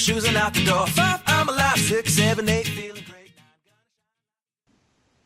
shoes and out the door. 5, I'm alive. 6, 7, 8, feeling great.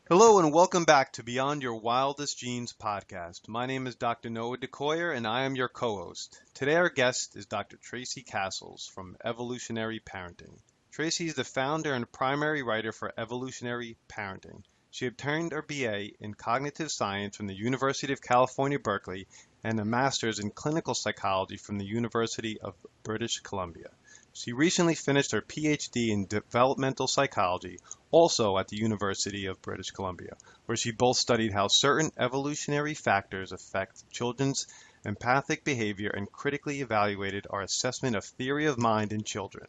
Hello and welcome back to Beyond Your Wildest Genes podcast. My name is Dr. Noah DeCoyer and I am your co-host. Today our guest is Dr. Tracy Cassels from Evolutionary Parenting. Tracy is the founder and primary writer for Evolutionary Parenting. She obtained her BA in Cognitive Science from the University of California, Berkeley, and a master's in Clinical Psychology from the University of British Columbia. She recently finished her PhD in Developmental Psychology, also at the University of British Columbia, where she both studied how certain evolutionary factors affect children's empathic behavior and critically evaluated our assessment of theory of mind in children.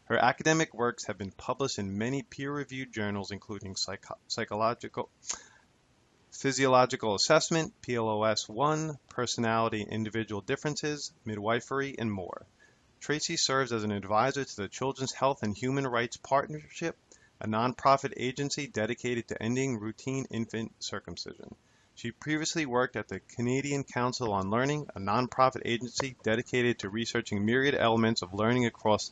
Her academic works have been published in many peer-reviewed journals, including Physiological Assessment, PLOS-1, Personality and Individual Differences, Midwifery, and more. Tracy serves as an advisor to the Children's Health and Human Rights Partnership, a nonprofit agency dedicated to ending routine infant circumcision. She previously worked at the Canadian Council on Learning, a nonprofit agency dedicated to researching myriad elements of learning across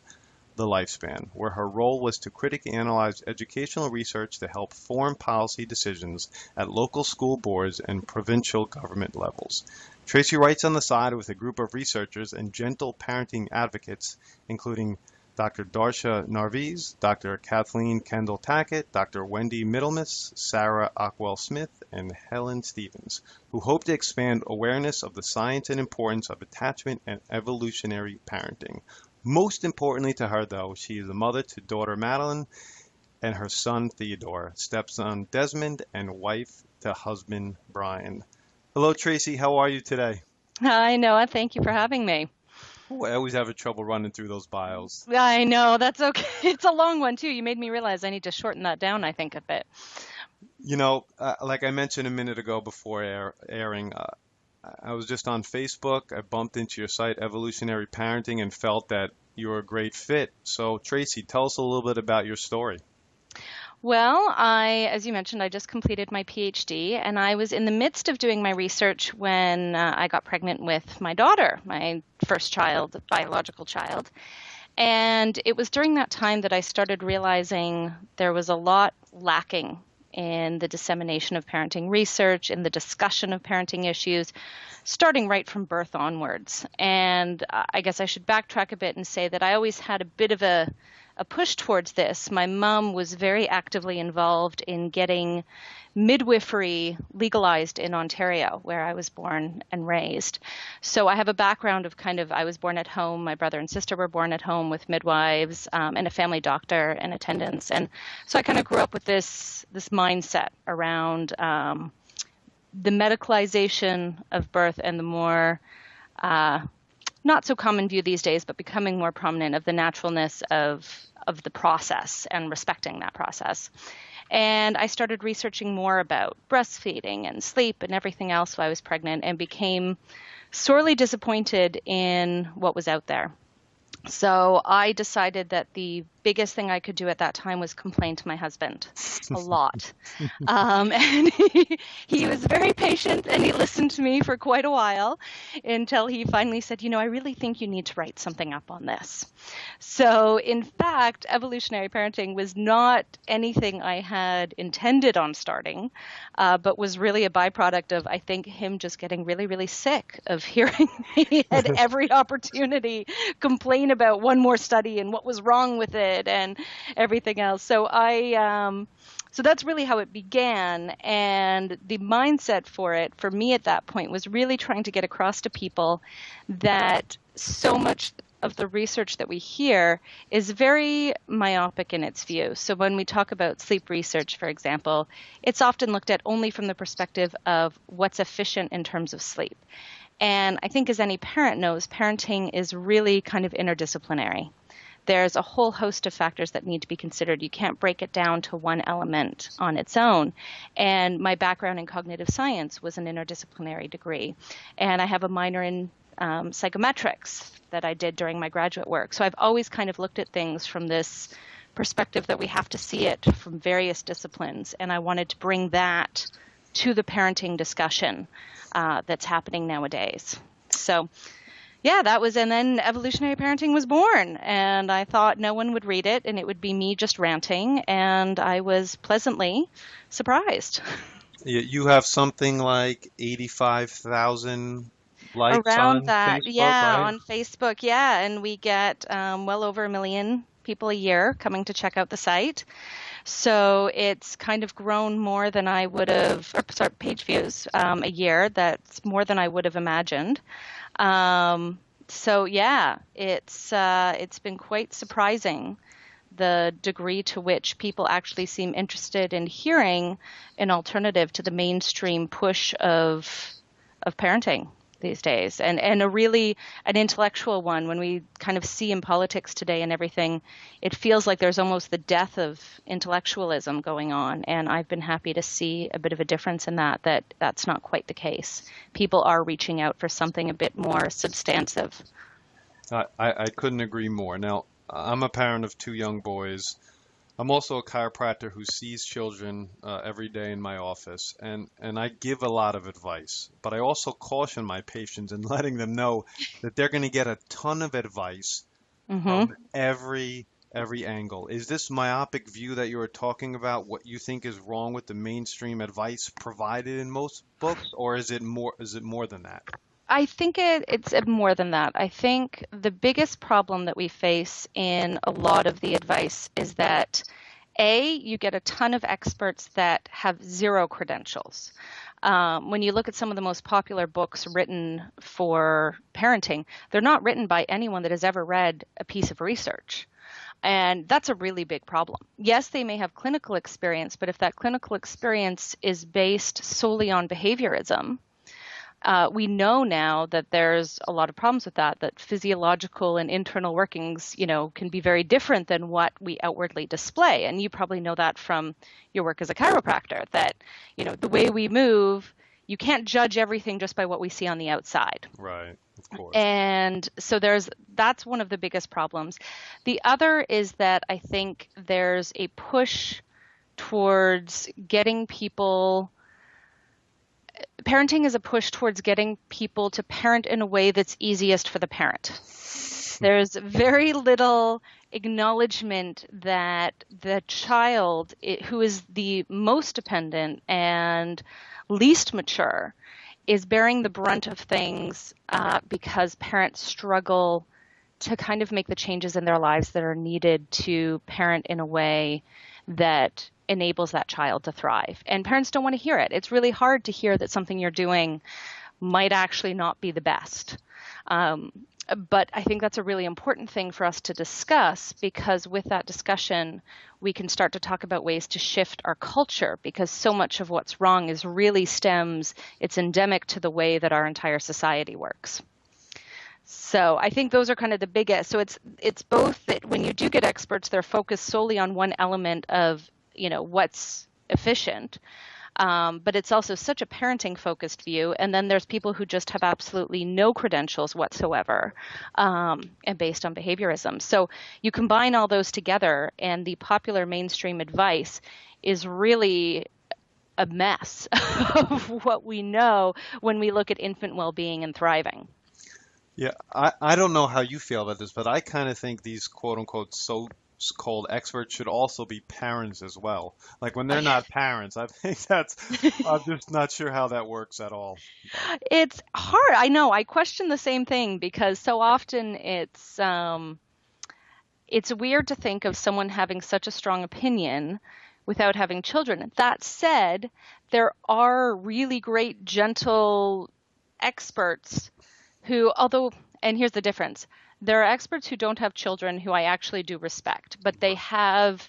the lifespan, where her role was to critically analyze educational research to help form policy decisions at local school boards and provincial government levels. Tracy writes on the side with a group of researchers and gentle parenting advocates, including Dr. Darsha Narviz, Dr. Kathleen Kendall-Tackett, Dr. Wendy Middlemiss, Sarah Ockwell-Smith, and Helen Stevens, who hope to expand awareness of the science and importance of attachment and evolutionary parenting. Most importantly to her, though, she is a mother to daughter Madeline and her son Theodore, stepson Desmond, and wife to husband Brian. Hello, Tracy. How are you today? Hi, Noah. Thank you for having me. Ooh, I always have trouble running through those bios. I know. That's okay. It's a long one, too. You made me realize I need to shorten that down, I think, a bit. You know, like I mentioned a minute ago before airing, I was just on Facebook. I bumped into your site, Evolutionary Parenting, and felt that you were a great fit. So, Tracy, tell us a little bit about your story. Well, as you mentioned, I just completed my PhD, and I was in the midst of doing my research when I got pregnant with my daughter, my first child, biological child. And it was during that time that I started realizing there was a lot lacking in the dissemination of parenting research, in the discussion of parenting issues, starting right from birth onwards. And I guess I should backtrack a bit and say that I always had a bit of a push towards this. My mom was very actively involved in getting midwifery legalized in Ontario, where I was born and raised. So I have a background of I was born at home. My brother and sister were born at home with midwives and a family doctor in attendance. And so I kind of grew up with this mindset around the medicalization of birth and the more not so common view these days, but becoming more prominent of the naturalness of the process and respecting that process. And I started researching more about breastfeeding and sleep and everything else while I was pregnant and became sorely disappointed in what was out there. So I decided that the biggest thing I could do at that time was complain to my husband a lot. And he was very patient and he listened to me for quite a while until he finally said, I really think you need to write something up on this. So in fact, Evolutionary Parenting was not anything I had intended on starting, but was really a byproduct of, I think, him just getting really, really sick of hearing me at every opportunity complain about one more study and what was wrong with it and everything else. So so that's really how it began. And the mindset for it, for me at that point, was really trying to get across to people that so much of the research that we hear is very myopic in its view. So when we talk about sleep research, for example, it's often looked at only from the perspective of what's efficient in terms of sleep. And I think as any parent knows, parenting is really kind of interdisciplinary. There's a whole host of factors that need to be considered. You can't break it down to one element on its own. And my background in cognitive science was an interdisciplinary degree. And I have a minor in psychometrics that I did during my graduate work. So I've always kind of looked at things from this perspective that we have to see it from various disciplines. And I wanted to bring that to the parenting discussion that's happening nowadays. So Yeah, that was, and then Evolutionary Parenting was born, and I thought no one would read it, and it would be me just ranting, and I was pleasantly surprised. You have something like 85,000 likes Around on that, Facebook, yeah, right? on Facebook, yeah, and we get well over 1 million people a year coming to check out the site. So it's kind of grown more than I would have, or sorry, page views a year. That's more than I would have imagined. So yeah, it's been quite surprising the degree to which people actually seem interested in hearing an alternative to the mainstream push of parenting these days, and a really an intellectual one. When we kind of see in politics today and everything, it feels like there's almost the death of intellectualism going on, and I've been happy to see a bit of a difference in that that's not quite the case. People are reaching out for something a bit more substantive. I couldn't agree more. Now, I'm a parent of two young boys. I'm also a chiropractor who sees children every day in my office, and I give a lot of advice. But I also caution my patients in letting them know that they're going to get a ton of advice Hmm. from every angle. Is this myopic view that you were talking about what you think is wrong with the mainstream advice provided in most books, or is it more than that? I think it's more than that. I think the biggest problem that we face in a lot of the advice is that you get a ton of experts that have zero credentials. When you look at some of the most popular books written for parenting, they're not written by anyone that has ever read a piece of research. And that's a really big problem. Yes, they may have clinical experience, but if that clinical experience is based solely on behaviorism, we know now that there's a lot of problems with that physiological and internal workings, can be very different than what we outwardly display. And you probably know that from your work as a chiropractor, that, the way we move, you can't judge everything just by what we see on the outside. Right, of course. And so that's one of the biggest problems. The other is that I think there's a push towards getting people parenting is a push towards getting people to parent in a way that's easiest for the parent. There's very little acknowledgement that the child who is the most dependent and least mature is bearing the brunt of things because parents struggle to kind of make the changes in their lives that are needed to parent in a way that enables that child to thrive. And parents don't want to hear it. It's really hard to hear that something you're doing might actually not be the best. But I think that's a really important thing for us to discuss, because with that discussion, we can start to talk about ways to shift our culture, because so much of what's wrong it's endemic to the way that our entire society works. So I think those are kind of the biggest. So it's both that when you do get experts, they're focused solely on one element of, what's efficient. But it's also such a parenting focused view. And then there's people who just have absolutely no credentials whatsoever, and based on behaviorism. So you combine all those together, and the popular mainstream advice is really a mess of what we know when we look at infant well-being and thriving. Yeah, I don't know how you feel about this, but I kind of think these quote unquote so-called experts should also be parents as well. Like when they're not parents, I think I'm just not sure how that works at all. But It's hard. I know. I question the same thing, because so often it's weird to think of someone having such a strong opinion without having children. That said, there are really great, gentle experts who, and here's the difference. There are experts who don't have children who I actually do respect, but they have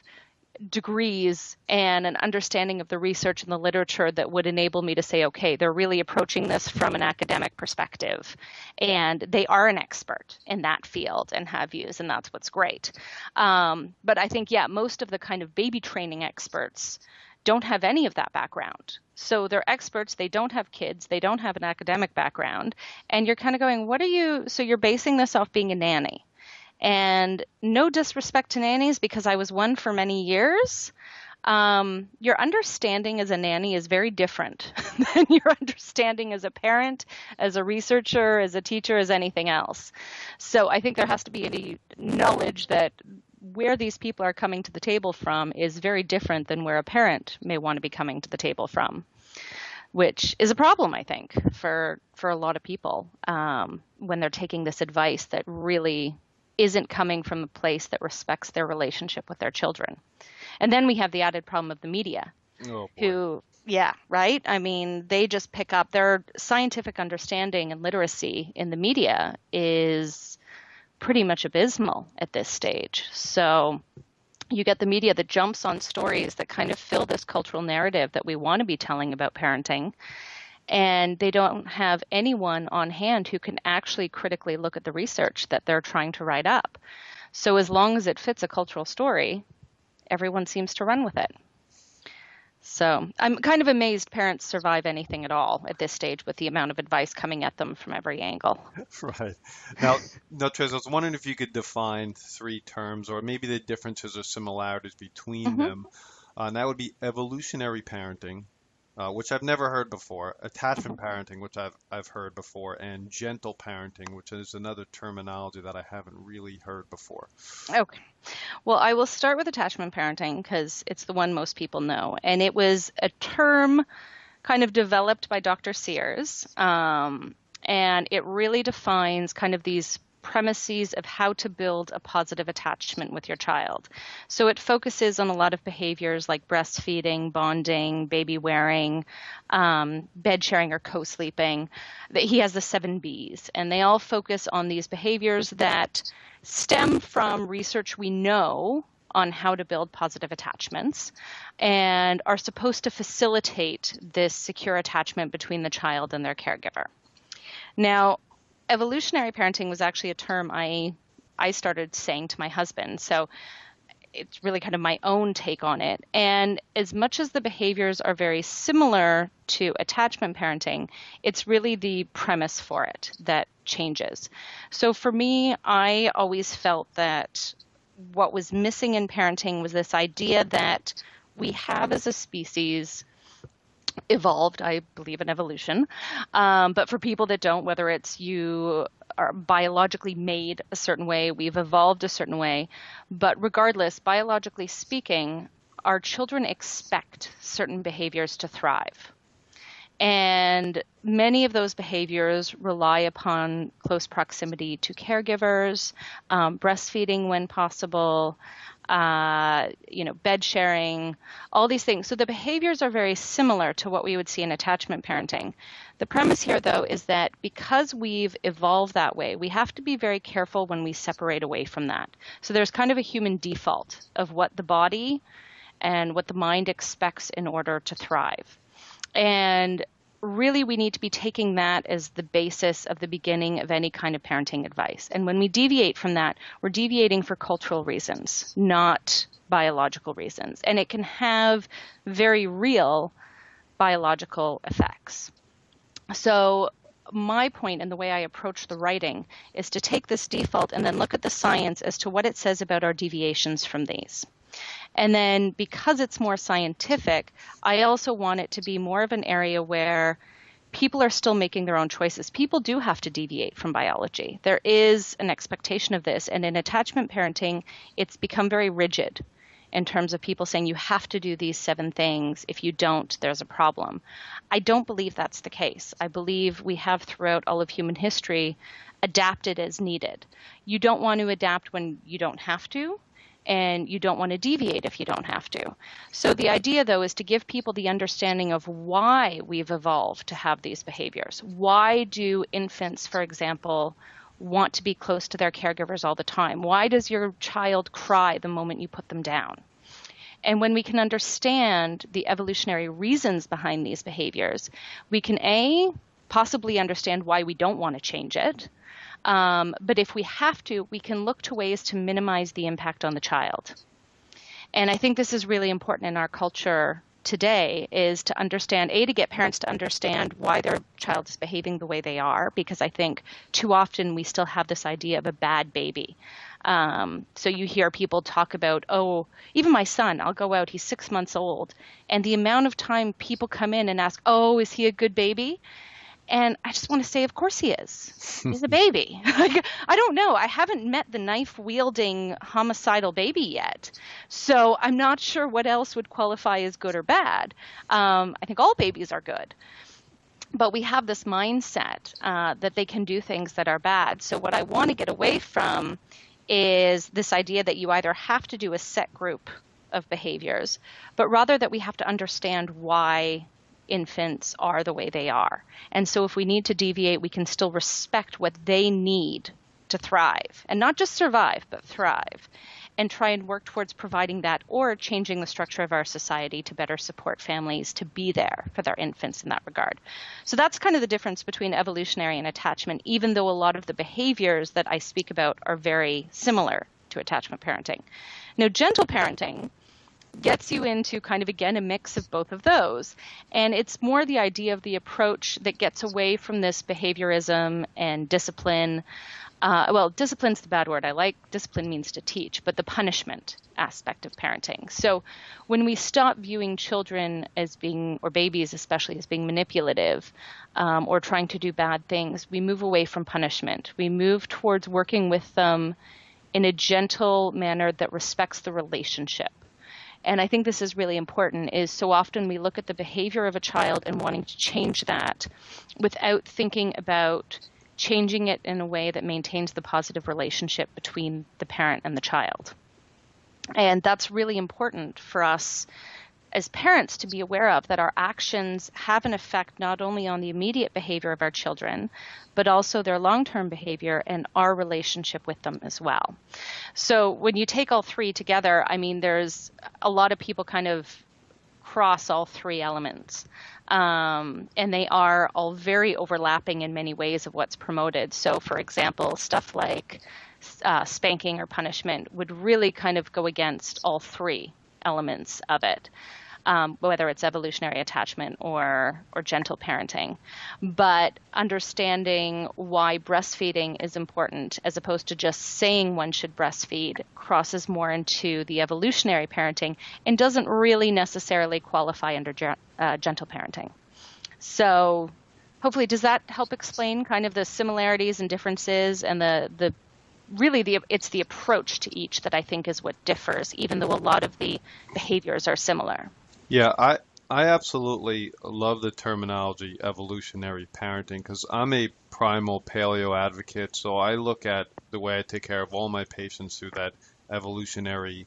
degrees and an understanding of the research and the literature that would enable me to say, okay, they're really approaching this from an academic perspective, and they are an expert in that field and have views, and that's what's great. But I think, yeah, most of the kind of baby training experts don't have any of that background. So they're experts, they don't have kids, they don't have an academic background, and you're kind of going, so you're basing this off being a nanny. And no disrespect to nannies, because I was one for many years. Your understanding as a nanny is very different than your understanding as a parent, as a researcher, as a teacher, as anything else. So I think there has to be any knowledge that where these people are coming to the table from is very different than where a parent may want to be coming to the table from, which is a problem, I think, for a lot of people when they're taking this advice that really isn't coming from a place that respects their relationship with their children. And then we have the added problem of the media, Oh boy. who, yeah, right? I mean, they just pick up their scientific understanding and literacy in the media is pretty much abysmal at this stage. So you get the media that jumps on stories that kind of fill this cultural narrative that we want to be telling about parenting, and they don't have anyone on hand who can actually critically look at the research that they're trying to write up. So as long as it fits a cultural story, everyone seems to run with it. So I'm kind of amazed parents survive anything at all at this stage with the amount of advice coming at them from every angle. Right. Now, Trace, I was wondering if you could define three terms or maybe the differences or similarities between Hmm. them. And that would be evolutionary parenting, which I've never heard before, attachment parenting, which I've heard before, and gentle parenting, which is another terminology that I haven't really heard before. Okay. Well, I will start with attachment parenting because it's the one most people know. And it was a term kind of developed by Dr. Sears. And it really defines kind of these premises of how to build a positive attachment with your child. So it focuses on a lot of behaviors like breastfeeding, bonding, baby wearing, bed sharing or co-sleeping. He has the 7 Bs, and they all focus on these behaviors that stem from research we know on how to build positive attachments and are supposed to facilitate this secure attachment between the child and their caregiver. Now, evolutionary parenting was actually a term I started saying to my husband. So it's really kind of my own take on it. And as much as the behaviors are very similar to attachment parenting, it's really the premise for it that changes. So for me, I always felt that what was missing in parenting was this idea that we have as a species evolved. I believe in evolution. But for people that don't, whether it's you are biologically made a certain way, we've evolved a certain way. But regardless, biologically speaking, our children expect certain behaviors to thrive. And many of those behaviors rely upon close proximity to caregivers, breastfeeding when possible, bed sharing, all these things. So the behaviors are very similar to what we would see in attachment parenting. The premise here, though, is that because we've evolved that way, we have to be very careful when we separate away from that. So there's kind of a human default of what the body and what the mind expects in order to thrive. And really, we need to be taking that as the basis of the beginning of any kind of parenting advice. And when we deviate from that, we're deviating for cultural reasons, not biological reasons. And it can have very real biological effects. So my point and the way I approach the writing is to take this default and then look at the science as to what it says about our deviations from these. And then because it's more scientific, I also want it to be more of an area where people are still making their own choices. People do have to deviate from biology. There is an expectation of this. And in attachment parenting, it's become very rigid in terms of people saying you have to do these 7 things. If you don't, there's a problem. I don't believe that's the case. I believe we have throughout all of human history adapted as needed. You don't want to adapt when you don't have to. And you don't want to deviate if you don't have to. So the idea, though, is to give people the understanding of why we've evolved to have these behaviors. Why do infants, for example, want to be close to their caregivers all the time? Why does your child cry the moment you put them down? And when we can understand the evolutionary reasons behind these behaviors, we can, possibly understand why we don't want to change it. But if we have to, we can look to ways to minimize the impact on the child. And I think this is really important in our culture today, is to understand, to get parents to understand why their child is behaving the way they are, because I think too often we still have this idea of a bad baby. So you hear people talk about, oh, even my son, I'll go out, he's 6 months old, and the amount of time people come in and ask, oh, is he a good baby? And I just want to say, of course he is. He's a baby. Like, I don't know. I haven't met the knife-wielding homicidal baby yet. So I'm not sure what else would qualify as good or bad. I think all babies are good. But we have this mindset that they can do things that are bad. So what I want to get away from is this idea that you either have to do a set group of behaviors, but rather that we have to understand why infants are the way they are. And so if we need to deviate, we can still respect what they need to thrive, and not just survive, but thrive, and try and work towards providing that, or changing the structure of our society to better support families to be there for their infants in that regard. So that's kind of the difference between evolutionary and attachment, even though a lot of the behaviors that I speak about are very similar to attachment parenting. Now, gentle parenting gets you into kind of, again, a mix of both of those. And it's more the idea of the approach that gets away from this behaviorism and discipline. Well, discipline's the bad word. I like discipline means to teach, but the punishment aspect of parenting. So when we stop viewing children as being, or babies especially, as being manipulative or trying to do bad things, we move away from punishment. We move towards working with them in a gentle manner that respects the relationship. And I think this is really important, is so often we look at the behavior of a child and wanting to change that without thinking about changing it in a way that maintains the positive relationship between the parent and the child. And that's really important for us as parents to be aware of, that our actions have an effect not only on the immediate behavior of our children, but also their long-term behavior and our relationship with them as well. So when you take all three together, I mean, there's a lot of people kind of cross all three elements. And they are all very overlapping in many ways of what's promoted. So for example, stuff like spanking or punishment would really kind of go against all three elements of it. Whether it's evolutionary attachment or gentle parenting. But understanding why breastfeeding is important, as opposed to just saying one should breastfeed, crosses more into the evolutionary parenting and doesn't really necessarily qualify under gentle parenting. So hopefully, does that help explain kind of the similarities and differences, and it's the approach to each that I think is what differs, even though a lot of the behaviors are similar. Yeah, I absolutely love the terminology evolutionary parenting, because I'm a primal paleo advocate, so I look at the way I take care of all my patients through that evolutionary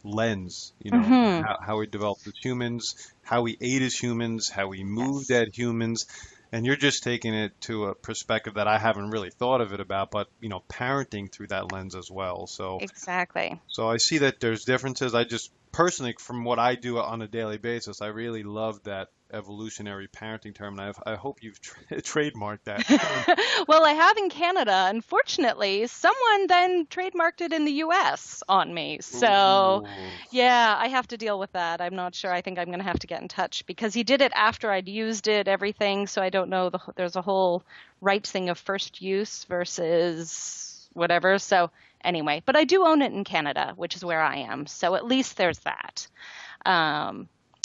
lens, how we developed as humans, how we ate as humans, how we moved as humans. And you're just taking it to a perspective that I haven't really thought of it about, but parenting through that lens as well. So exactly. So I see that there's differences. I just personally, from what I do on a daily basis, I really love that evolutionary parenting term, and I hope you've trademarked that. Well, I have in Canada. Unfortunately, someone then trademarked it in the US on me. So, yeah, I have to deal with that. I'm not sure. I think I'm going to have to get in touch, because he did it after I'd used it, everything. So I don't know. There's a whole rights thing of first use versus whatever. So anyway, but I do own it in Canada, which is where I am. So at least there's that.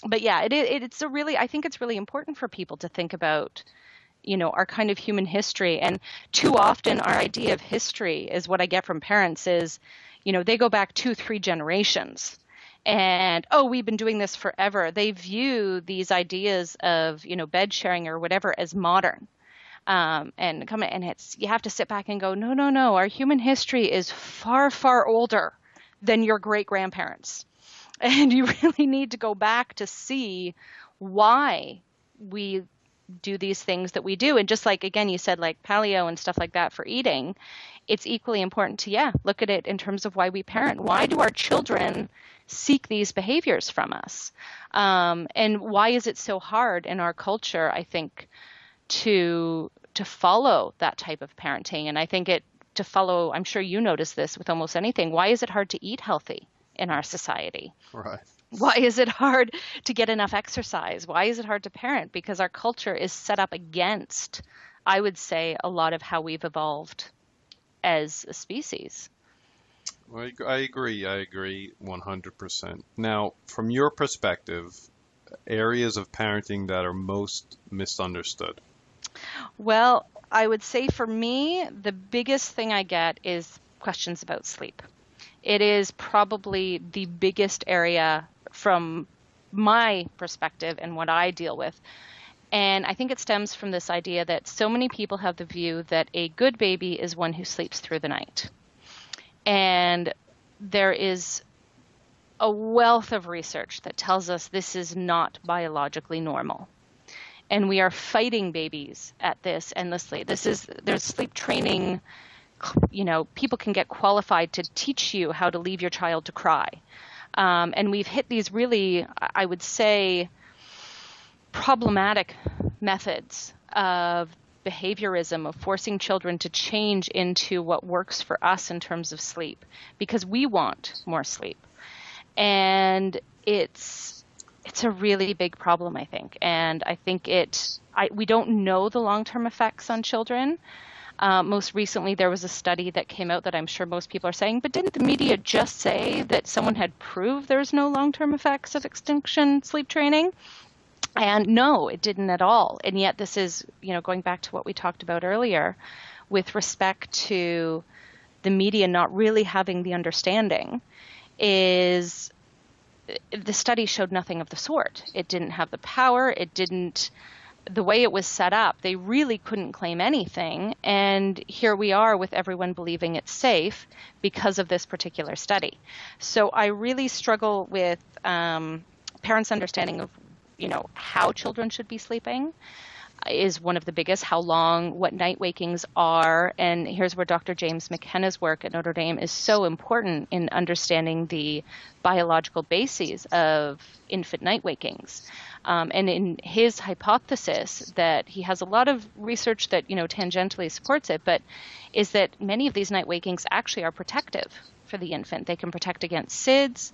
But yeah, I think it's really important for people to think about, our kind of human history. And too often our idea of history is what I get from parents is, they go back 2-3 generations and, oh, we've been doing this forever. They view these ideas of, bed sharing or whatever as modern. And you have to sit back and go, no, our human history is far, far older than your great grandparents. And you really need to go back to see why we do these things that we do. And just like, again, you said like paleo and stuff like that for eating, it's equally important to, look at it in terms of why we parent. Why do our children seek these behaviors from us? And why is it so hard in our culture, I think, to follow that type of parenting? And I think to follow, I'm sure you notice this with almost anything. Why is it hard to eat healthy in our society? Right. Why is it hard to get enough exercise? Why is it hard to parent? Because our culture is set up against, I would say, a lot of how we've evolved as a species. I agree. I agree 100%. Now, from your perspective, areas of parenting that are most misunderstood. Well, I would say for me, the biggest thing I get is questions about sleep. It is probably the biggest area from my perspective and what I deal with. And I think it stems from this idea that so many people have the view that a good baby is one who sleeps through the night. And there is a wealth of research that tells us this is not biologically normal. And we are fighting babies at this endlessly. There's sleep training, people can get qualified to teach you how to leave your child to cry. And we've hit these really, I would say, problematic methods of behaviorism, of forcing children to change into what works for us in terms of sleep, because we want more sleep. And it's a really big problem, I think. And I think we don't know the long-term effects on children. Most recently, there was a study that came out that I'm sure most people are saying, but didn't the media just say that someone had proved there's no long-term effects of extinction sleep training? And no, it didn't at all. And yet this is, going back to what we talked about earlier with respect to the media not really having the understanding, is the study showed nothing of the sort. It didn't have the power. The way it was set up, they really couldn't claim anything. And here we are with everyone believing it's safe because of this particular study. So I really struggle with parents' understanding of how children should be sleeping is one of the biggest, how long, what night wakings are. And here's where Dr. James McKenna's work at Notre Dame is so important in understanding the biological bases of infant night wakings. And in his hypothesis that he has a lot of research that, tangentially supports it, but is that many of these night wakings actually are protective for the infant. They can protect against SIDS,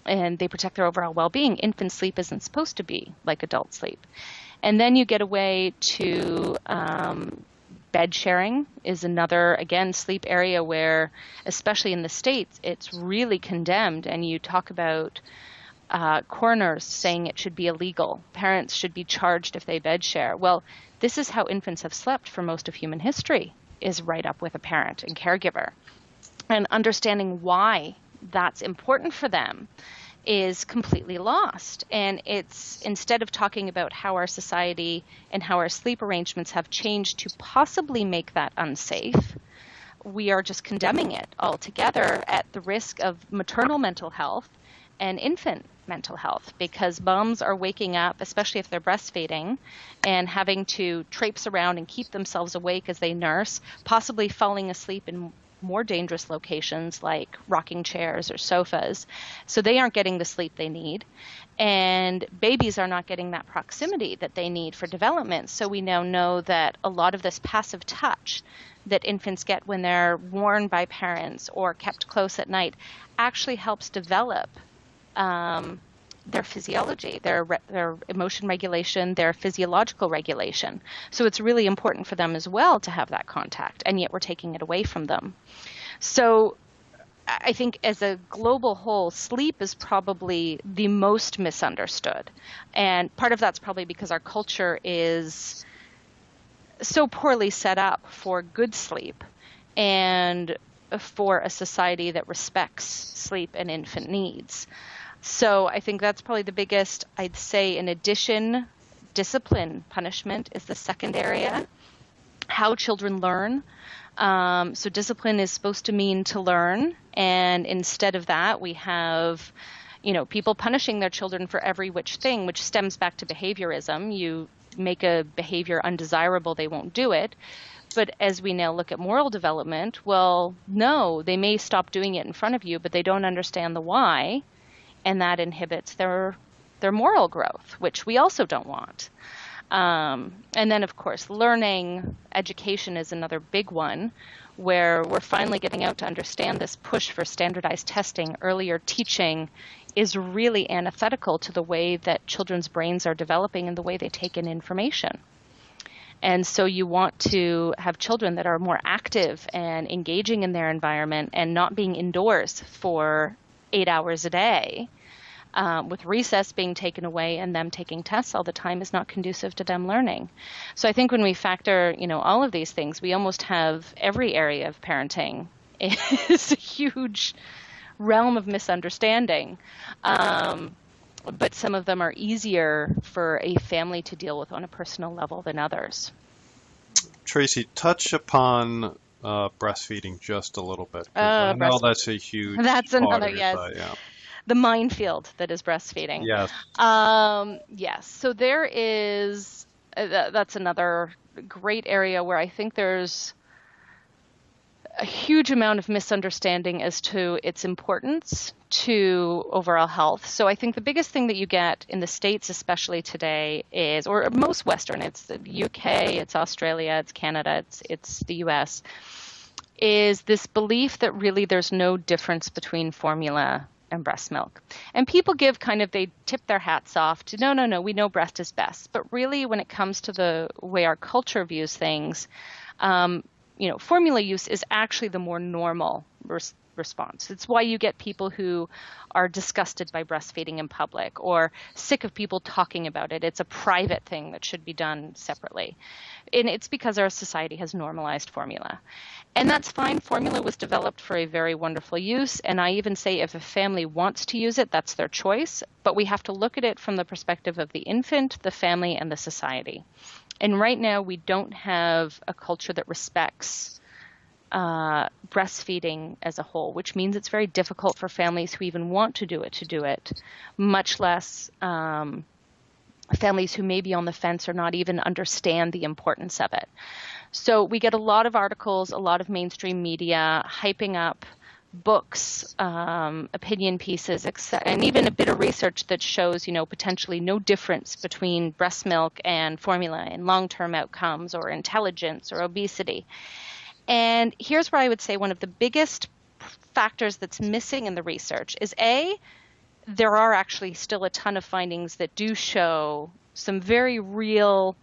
and they protect their overall well-being. Infant sleep isn't supposed to be like adult sleep. And then you get away to bed sharing is another, again, sleep area where, especially in the States, it's really condemned. And you talk about coroners saying it should be illegal. Parents should be charged if they bed share. Well, this is how infants have slept for most of human history, is right up with a parent and caregiver. And understanding why that's important for them is completely lost. And it's, instead of talking about how our society and how our sleep arrangements have changed to possibly make that unsafe, we are just condemning it altogether at the risk of maternal mental health and infant mental health, because moms are waking up, especially if they're breastfeeding, and having to traipse around and keep themselves awake as they nurse, possibly falling asleep in more dangerous locations like rocking chairs or sofas. So they aren't getting the sleep they need. And babies are not getting that proximity that they need for development. So we now know that a lot of this passive touch that infants get when they're worn by parents or kept close at night actually helps develop their physiology, their emotion regulation, their physiological regulation. So it's really important for them as well to have that contact, and yet we're taking it away from them. So I think as a global whole, sleep is probably the most misunderstood. And part of that's probably because our culture is so poorly set up for good sleep and for a society that respects sleep and infant needs. So I think that's probably the biggest. I'd say in addition, discipline, punishment is the second area. How children learn. So discipline is supposed to mean to learn. And instead of that, we have, people punishing their children for every which thing, which stems back to behaviorism. You make a behavior undesirable, they won't do it. But as we now look at moral development, well, no, they may stop doing it in front of you, but they don't understand the why. And that inhibits their moral growth, which we also don't want. And then, of course, learning, education is another big one, where we're finally getting out to understand this push for standardized testing. Earlier teaching is really antithetical to the way that children's brains are developing and the way they take in information. And so you want to have children that are more active and engaging in their environment and not being indoors for 8 hours a day, with recess being taken away and them taking tests all the time is not conducive to them learning. So I think when we factor, all of these things, we almost have every area of parenting is a huge realm of misunderstanding. But some of them are easier for a family to deal with on a personal level than others. Tracy, touch upon breastfeeding just a little bit, because I know that's a huge That's part another, of it, yes. yeah. The minefield that is breastfeeding. Yes. Yes. So there is, that's another great area where I think there's a huge amount of misunderstanding as to its importance to overall health. So I think the biggest thing that you get in the States, especially today, is, or most Western, it's the UK, it's Australia, it's Canada, it's the US, is this belief that really there's no difference between formula and breast milk. And people give they tip their hats off to, no, we know breast is best. But really, when it comes to the way our culture views things, formula use is actually the more normal response. It's why you get people who are disgusted by breastfeeding in public or sick of people talking about it. It's a private thing that should be done separately. And it's because our society has normalized formula. And that's fine. Formula was developed for a very wonderful use. And I even say if a family wants to use it, that's their choice. But we have to look at it from the perspective of the infant, the family, and the society. And right now, we don't have a culture that respects breastfeeding as a whole, which means it's very difficult for families who even want to do it, much less families who may be on the fence or not even understand the importance of it. So we get a lot of articles, a lot of mainstream media hyping up books, opinion pieces, and even a bit of research that shows, potentially no difference between breast milk and formula in long-term outcomes or intelligence or obesity. And here's where I would say one of the biggest factors that's missing in the research is there are actually still a ton of findings that do show some very real,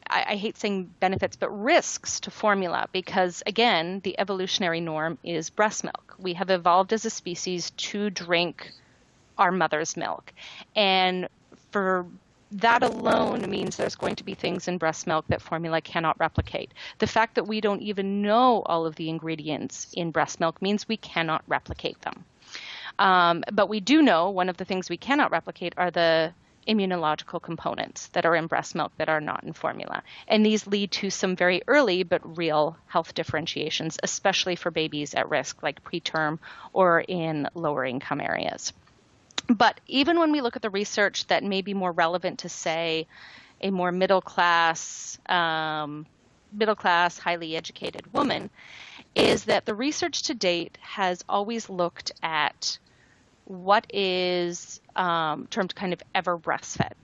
I hate saying benefits, but risks to formula because, again, the evolutionary norm is breast milk. We have evolved as a species to drink our mother's milk. And for that alone means there's going to be things in breast milk that formula cannot replicate. The fact that we don't even know all of the ingredients in breast milk means we cannot replicate them. But we do know one of the things we cannot replicate are the immunological components that are in breast milk that are not in formula. And these lead to some very early but real health differentiations, especially for babies at risk, like preterm or in lower income areas. But even when we look at the research that may be more relevant to, say, a more middle class, highly educated woman, is that the research to date has always looked at what is termed kind of ever breastfed.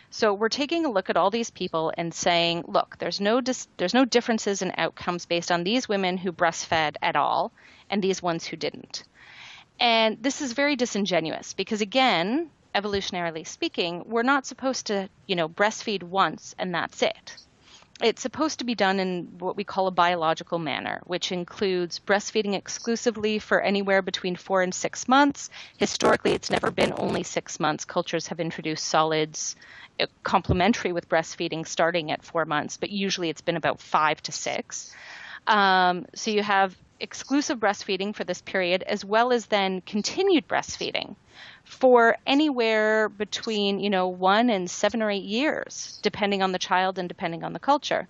So we're taking a look at all these people and saying, look, there's no differences in outcomes based on these women who breastfed at all and these ones who didn't. And this is very disingenuous because, again, evolutionarily speaking, we're not supposed to, breastfeed once and that's it. It's supposed to be done in what we call a biological manner, which includes breastfeeding exclusively for anywhere between 4 and 6 months. Historically, it's never been only 6 months. Cultures have introduced solids complementary with breastfeeding starting at 4 months, but usually it's been about 5 to 6. So you have exclusive breastfeeding for this period, as well as then continued breastfeeding for anywhere between, 1 and 7 or 8 years, depending on the child and depending on the culture.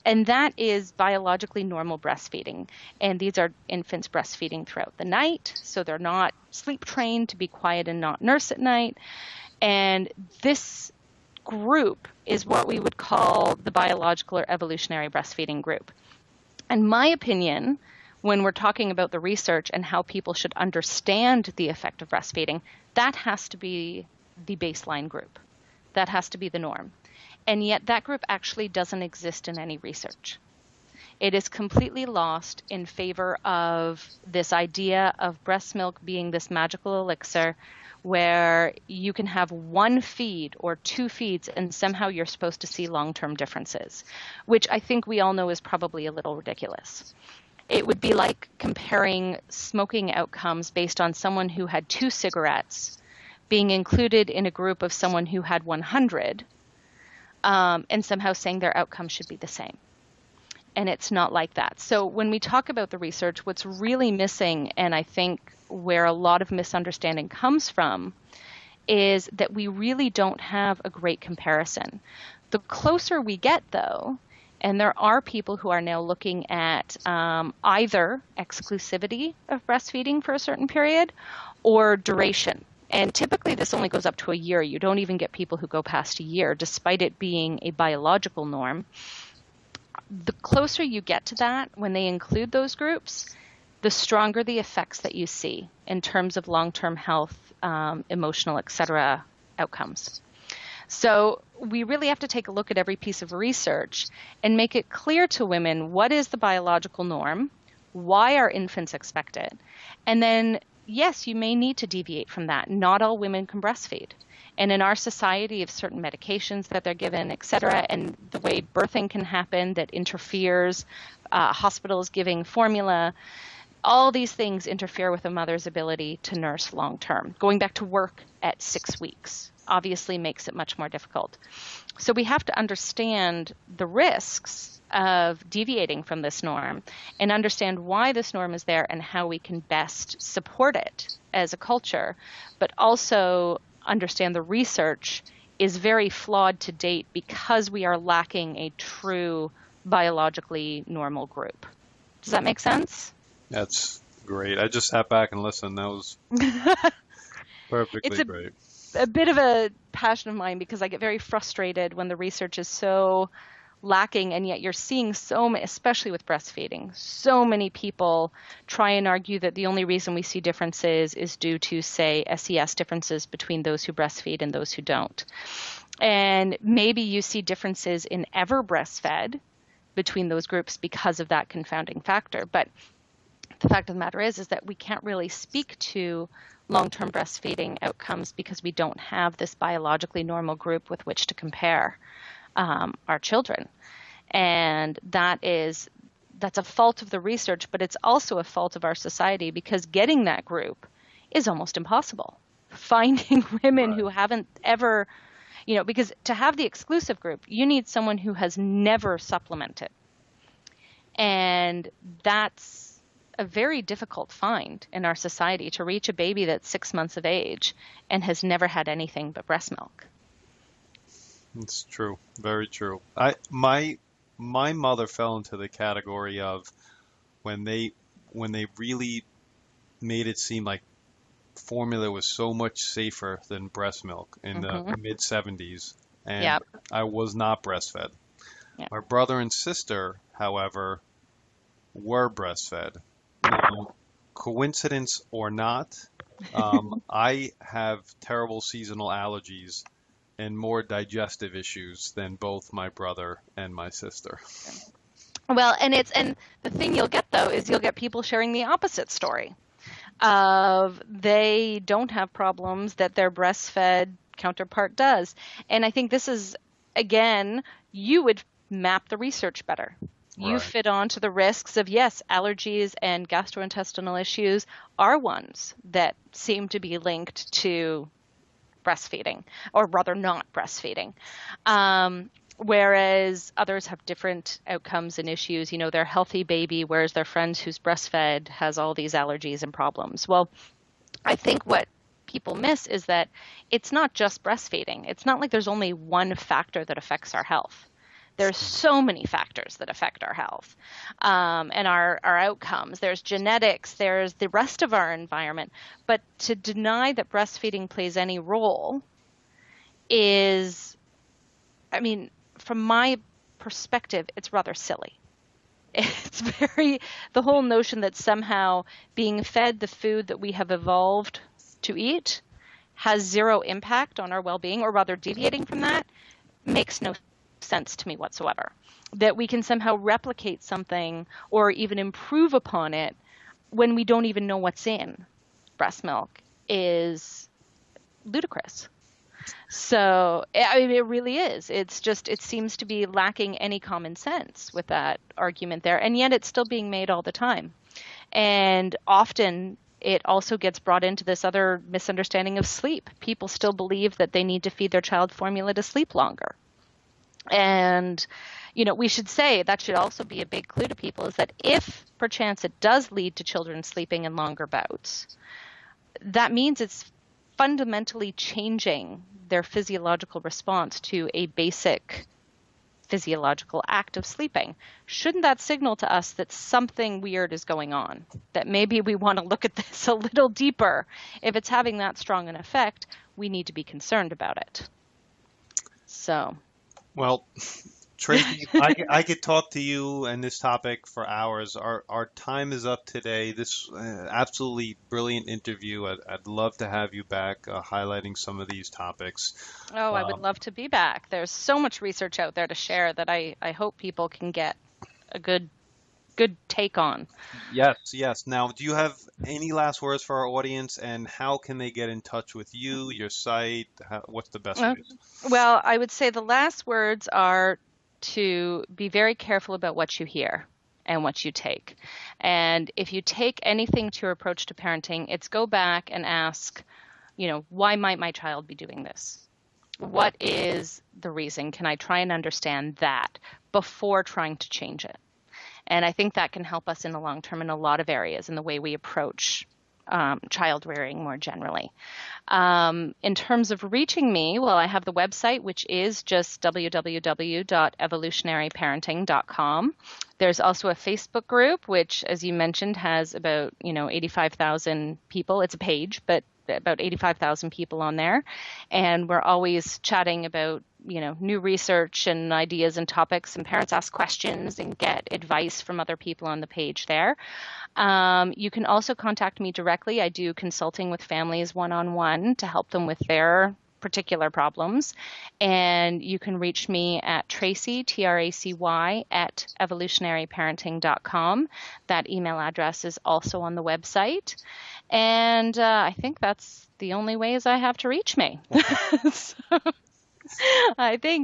And that is biologically normal breastfeeding. And these are infants breastfeeding throughout the night, so they're not sleep trained to be quiet and not nurse at night. And this group is what we would call the biological or evolutionary breastfeeding group. In my opinion, when we're talking about the research and how people should understand the effect of breastfeeding, that has to be the baseline group. That has to be the norm. And yet that group actually doesn't exist in any research. It is completely lost in favor of this idea of breast milk being this magical elixir where you can have one feed or two feeds and somehow you're supposed to see long-term differences, which I think we all know is probably a little ridiculous. It would be like comparing smoking outcomes based on someone who had 2 cigarettes being included in a group of someone who had 100, and somehow saying their outcome should be the same. And it's not like that. So when we talk about the research, what's really missing, and I think where a lot of misunderstanding comes from, is that we really don't have a great comparison. The closer we get, though, and there are people who are now looking at either exclusivity of breastfeeding for a certain period or duration. And typically this only goes up to a year. You don't even get people who go past a year, despite it being a biological norm. The closer you get to that, when they include those groups, the stronger the effects that you see in terms of long-term health, emotional, etc. outcomes. So we really have to take a look at every piece of research and make it clear to women what is the biological norm, why are infants expected, and then, yes, you may need to deviate from that. Not all women can breastfeed. And in our society of certain medications that they're given, et cetera, and the way birthing can happen that interferes, hospitals giving formula, all these things interfere with a mother's ability to nurse long term. Going back to work at 6 weeks obviously makes it much more difficult. So we have to understand the risks of deviating from this norm and understand why this norm is there and how we can best support it as a culture, but also understand the research is very flawed to date because we are lacking a true biologically normal group. Does that make sense? That's great. I just sat back and listened. That was perfectly great. A bit of a passion of mine because I get very frustrated when the research is so lacking, and yet you're seeing especially with breastfeeding, so many people try and argue that the only reason we see differences is due to, say, SES differences between those who breastfeed and those who don't. And maybe you see differences in ever breastfed between those groups because of that confounding factor. But the fact of the matter is that we can't really speak to long-term breastfeeding outcomes because we don't have this biologically normal group with which to compare our children. And that's a fault of the research, but it's also a fault of our society because getting that group is almost impossible. Finding women who haven't ever, because to have the exclusive group, you need someone who has never supplemented. And that's a very difficult find in our society, to reach a baby that's 6 months of age and has never had anything but breast milk. It's true. Very true. My mother fell into the category of when they really made it seem like formula was so much safer than breast milk in the mid 70s, and I was not breastfed. Yep. My brother and sister, however, were breastfed. Coincidence or not, I have terrible seasonal allergies and more digestive issues than both my brother and my sister. Well, and the thing you'll get though is you'll get people sharing the opposite story of they don't have problems that their breastfed counterpart does. And I think this is, again, you would map the research better. You fit onto the risks of, yes, allergies and gastrointestinal issues are ones that seem to be linked to breastfeeding, or rather not breastfeeding. Whereas others have different outcomes and issues. They're a healthy baby, whereas their friend who's breastfed has all these allergies and problems. Well, I think what people miss is that it's not just breastfeeding. It's not like there's only one factor that affects our health. There's so many factors that affect our health and our outcomes. There's genetics, there's the rest of our environment. But to deny that breastfeeding plays any role is, from my perspective, it's rather silly. It's the whole notion that somehow being fed the food that we have evolved to eat has zero impact on our well-being, or rather deviating from that, makes no sense to me whatsoever. That we can somehow replicate something or even improve upon it when we don't even know what's in breast milk is ludicrous. So, I mean, it really is. It's just, it seems to be lacking any common sense with that argument there. And yet it's still being made all the time. And often it also gets brought into this other misunderstanding of sleep. People still believe that they need to feed their child formula to sleep longer. And, we should say that should also be a big clue to people is that if perchance it does lead to children sleeping in longer bouts, that means it's fundamentally changing their physiological response to a basic physiological act of sleeping. Shouldn't that signal to us that something weird is going on? That maybe we want to look at this a little deeper. If it's having that strong an effect, we need to be concerned about it. So. Well, Tracy, I could talk to you and this topic for hours. Our time is up today. This absolutely brilliant interview. I'd love to have you back highlighting some of these topics. Oh, I would love to be back. There's so much research out there to share that I hope people can get a good take on. Yes. Now, do you have any last words for our audience, and how can they get in touch with you, your site? What's the best way? Well, I would say the last words are to be very careful about what you hear and what you take. And if you take anything to your approach to parenting, it's go back and ask, why might my child be doing this? What is the reason? Can I try and understand that before trying to change it? And I think that can help us in the long term in a lot of areas in the way we approach child rearing more generally. In terms of reaching me, well, I have the website, which is just www.evolutionaryparenting.com. There's also a Facebook group, which, as you mentioned, has about 85,000 people. It's a page, but about 85,000 people on there. And we're always chatting about new research and ideas and topics, and parents ask questions and get advice from other people on the page there. You can also contact me directly. I do consulting with families one-on-one to help them with their particular problems. And you can reach me at Tracy, Tracy, at evolutionaryparenting.com. That email address is also on the website. And I think that's the only ways I have to reach me. So,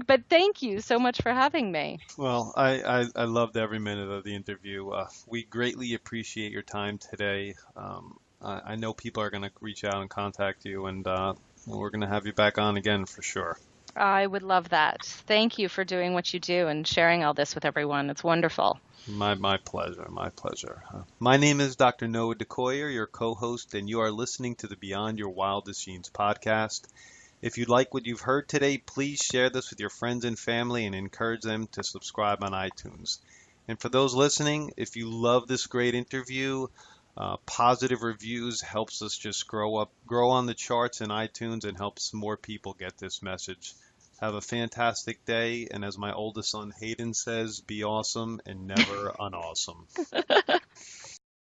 but thank you so much for having me. Well, I loved every minute of the interview. We greatly appreciate your time today. I know people are going to reach out and contact you, and we're going to have you back on again for sure. I would love that. Thank you for doing what you do and sharing all this with everyone. It's wonderful. My pleasure. My name is Dr. Noah DeCoyer, your co-host, and you are listening to the Beyond Your Wildest Dreams podcast. If you like what you've heard today, please share this with your friends and family and encourage them to subscribe on iTunes. And for those listening, if you love this great interview, positive reviews helps us just grow on the charts in iTunes and helps more people get this message. Have a fantastic day, and as my oldest son Hayden says, be awesome and never unawesome.